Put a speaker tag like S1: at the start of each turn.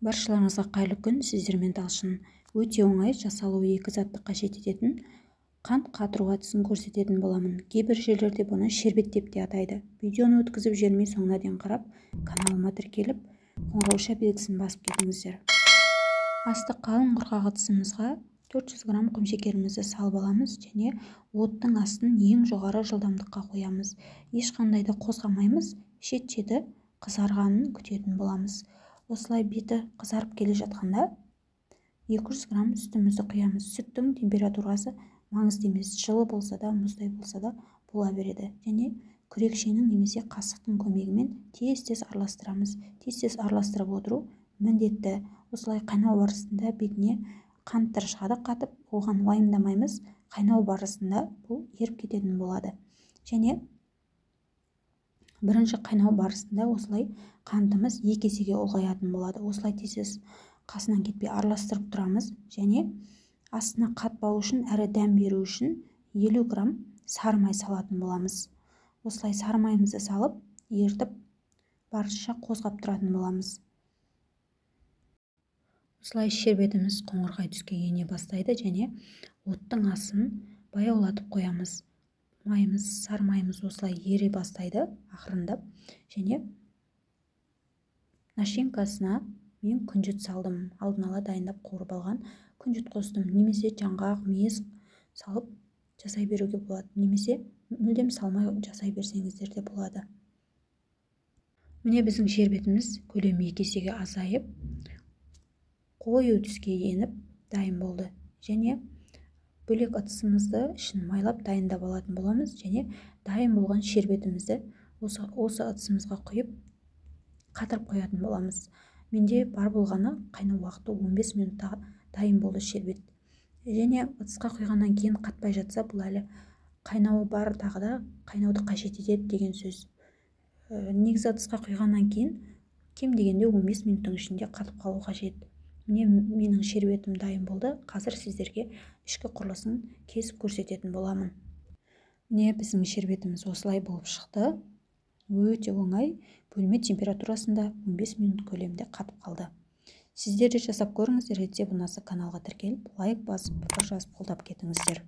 S1: Баршаларыңызға қайырлы күн. Сіздермен талшын. Өте оңай жасалуы екі затты қажет ететін қант қатыру әдісін көрсететін боламын. Кейбір жерлерде бұны шербет деп те атайды. Видеоны өткізіп жібермей соңына дейін қарап, каналыма тіркеліп, қоңырауша белгісін басып кетіңіздер. Асты қалың құрғақ ыдысымызға 400 грамм құмшекерімізді салып аламыз және оттың астын ең жоғары жылдамдыққа қоямыз. Ешқандай да қозғамаймыз, шет-шеті қызарғанын күтетін боламыз. Осылай беті қызарып келе жатқанда 200 грамм сүтімізді құямыз. Сүттің температурасы маңызды емес, жылы болса да, мұздай болса да бола береді. Және күрекшенің немесе қасықтың көмегімен тез-тез араластырамыз. Тез-тез араластырып отыру міндетті. Осылай қайнау барысында бетіне қанттар шығады қатып, оған уайымдамаймыз. Қайнау барысында бұл еріп кететін болады. Және бірінші қайнау барысында осылай қантымыз 2 есеге ұлғаятын болады. Осылай тез қасынан кетпей араластырып тұрамыз және астына қатпау үшін әрі дәм беру үшін 50 грамм сары май салатын боламыз. Осылай сары майымызды салып, ертіп барынша қозғап тұратын боламыз. Осылай шербетіміз қоңырқай түске ене бастайды және оттың асын баяулатып қоямыз. Майымыз, сары майымыз осылай ере бастайды ақырындап және начинкасына мен күнжіт салдым. Алдын ала дайындап қуырып алған күнжіт қостым. Немесе жаңғақ, мейіз салып жасай беруге болады. Немесе мүлдем салмай жасай берсеңіздер де болады. Міне біздің шербетіміз көлемі 2 есеге азайып, қою түске еніп дайын болды. Және бөлек ыдысымызды ішін майлап дайындап алатын боламыз және дайын болған шербетімізді осы ыдысымызға құйып қатырып қоятын боламыз. Менде бар болғаны қайнау уақыты 15 минутта дайын болды шербет. Және ыдысқа құйғаннан кейін қатпай жатса, бұл әлі қайнауы бар, тағы да қайнауды қажет етеді деген сөз. Негізі ыдысқа құйғаннан кейін кем дегенде 15 минуттың ішінде қатып қалу қажет. Міне менің шербетім дайын болды. Қазір сіздерге ішкі құрылысын кесіп көрсететін боламын. Міне біздің шербетіміз осылай болып шықты. Өте оңай, бөлме температурасында 15 минут көлемде қатып қалды. Сіздер де жасап көріңіздер, рецепт ұнаса каналға тіркеліп, лайк басып, пікір жазып қолдап кетіңіздер.